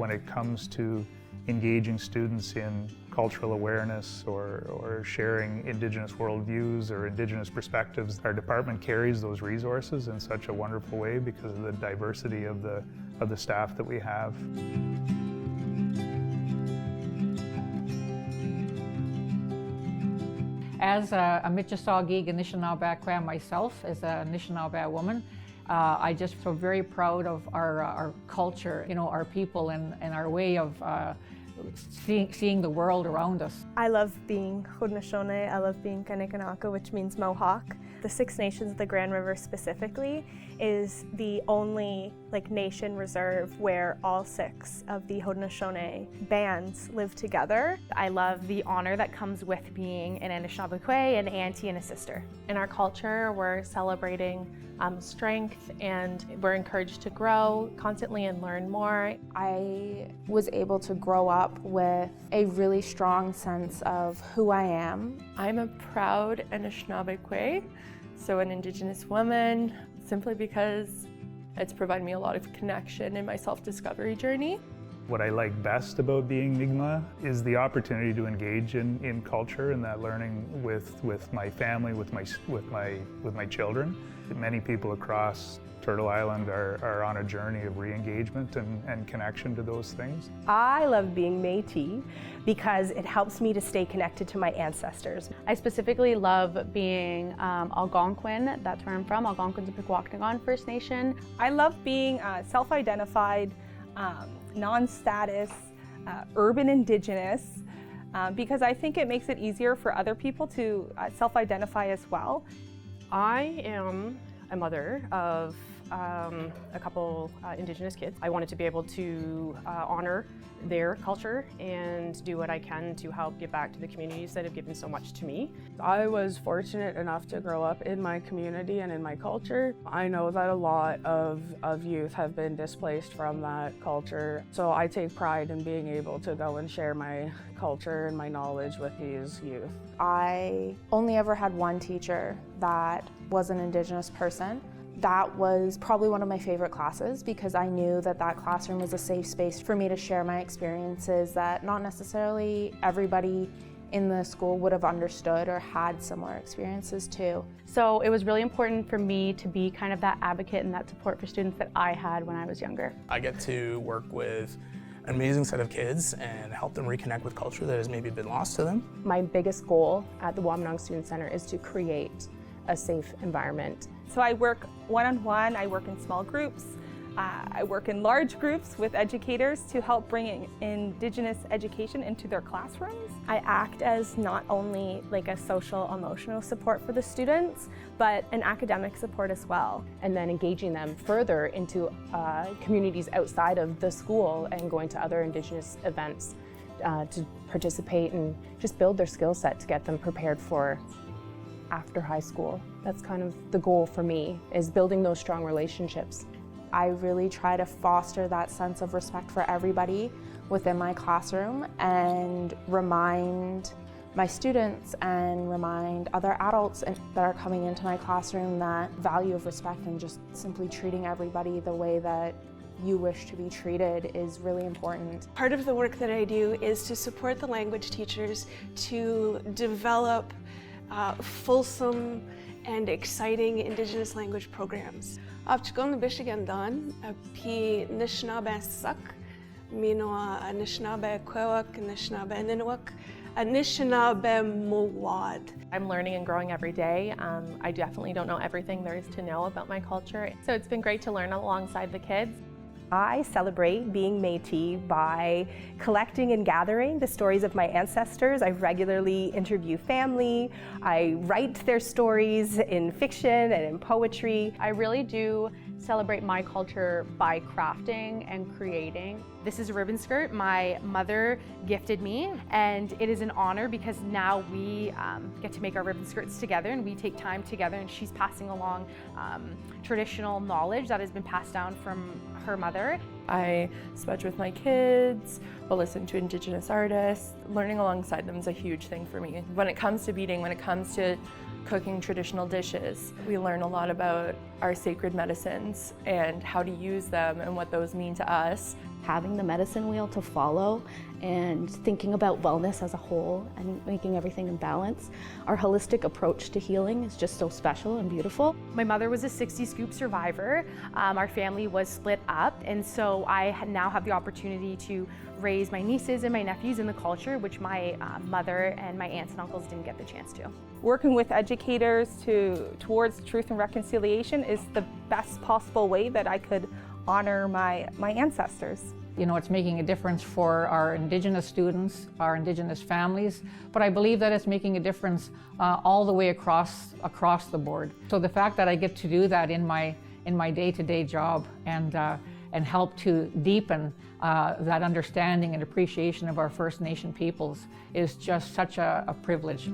when it comes to engaging students in cultural awareness or sharing Indigenous worldviews or Indigenous perspectives, our department carries those resources in such a wonderful way because of the diversity of the staff that we have. As a Michisaugee Anishinaabe myself, as a Anishinaabe woman, I just feel very proud of our culture, you know, our people and our way of seeing the world around us. I love being Haudenosaunee, I love being Kanekanaka, which means Mohawk. The Six Nations of the Grand River specifically is the only nation reserve where all 6 of the Haudenosaunee bands live together. I love the honor that comes with being an Anishinaabe, an auntie and a sister. In our culture, we're celebrating strength, and we're encouraged to grow constantly and learn more. I was able to grow up with a really strong sense of who I am. I'm a proud Anishinaabe, so an Indigenous woman, simply because it's provided me a lot of connection in my self-discovery journey. What I like best about being Mi'kmaq is the opportunity to engage in culture and that learning with my family, with my children. Many people across Turtle Island are on a journey of re-engagement and connection to those things. I love being Métis because it helps me to stay connected to my ancestors. I specifically love being Algonquin, that's where I'm from. Algonquin's a Pequawknagon First Nation. I love being self-identified, non-status, urban Indigenous, because I think it makes it easier for other people to self-identify as well. I am a mother of a couple Indigenous kids. I wanted to be able to honor their culture and do what I can to help give back to the communities that have given so much to me. I was fortunate enough to grow up in my community and in my culture. I know that a lot of youth have been displaced from that culture, so I take pride in being able to go and share my culture and my knowledge with these youth. I only ever had one teacher that was an Indigenous person. That was probably one of my favorite classes because I knew that classroom was a safe space for me to share my experiences that not necessarily everybody in the school would have understood or had similar experiences too. So it was really important for me to be kind of that advocate and that support for students that I had when I was younger. I get to work with an amazing set of kids and help them reconnect with culture that has maybe been lost to them. My biggest goal at the Wampanoag Student Center is to create a safe environment. So I work one-on-one, I work in small groups, I work in large groups with educators to help bring Indigenous education into their classrooms. I act as not only a social emotional support for the students, but an academic support as well. And then engaging them further into communities outside of the school and going to other Indigenous events to participate and just build their skill set to get them prepared for after high school. That's kind of the goal for me, is building those strong relationships. I really try to foster that sense of respect for everybody within my classroom and remind my students and remind other adults that are coming into my classroom that value of respect and just simply treating everybody the way that you wish to be treated is really important. Part of the work that I do is to support the language teachers to develop fulsome and exciting Indigenous language programs. Apchikon Bishigandan, P Anishinaabe Sak, Minoa Anishinaabe Kwewak, Anishinaabe Niniwak, Anishinaabe Mowad. I'm learning and growing every day. I definitely don't know everything there is to know about my culture, so it's been great to learn alongside the kids. I celebrate being Métis by collecting and gathering the stories of my ancestors. I regularly interview family. I write their stories in fiction and in poetry. I really do celebrate my culture by crafting and creating. This is a ribbon skirt my mother gifted me, and it is an honor because now we get to make our ribbon skirts together and we take time together, and she's passing along traditional knowledge that has been passed down from her mother. I smudge with my kids, but listen to Indigenous artists. Learning alongside them is a huge thing for me. When it comes to beading, when it comes to cooking traditional dishes, we learn a lot about our sacred medicines and how to use them and what those mean to us. Having the medicine wheel to follow and thinking about wellness as a whole and making everything in balance. Our holistic approach to healing is just so special and beautiful. My mother was a 60 scoop survivor. Our family was split up, and so I now have the opportunity to raise my nieces and my nephews in the culture, which my mother and my aunts and uncles didn't get the chance to. Working with educators towards truth and reconciliation is the best possible way that I could honor my ancestors. You know, it's making a difference for our Indigenous students, our Indigenous families, but I believe that it's making a difference all the way across the board. So the fact that I get to do that in my day-to-day job and help to deepen that understanding and appreciation of our First Nation peoples is just such a privilege.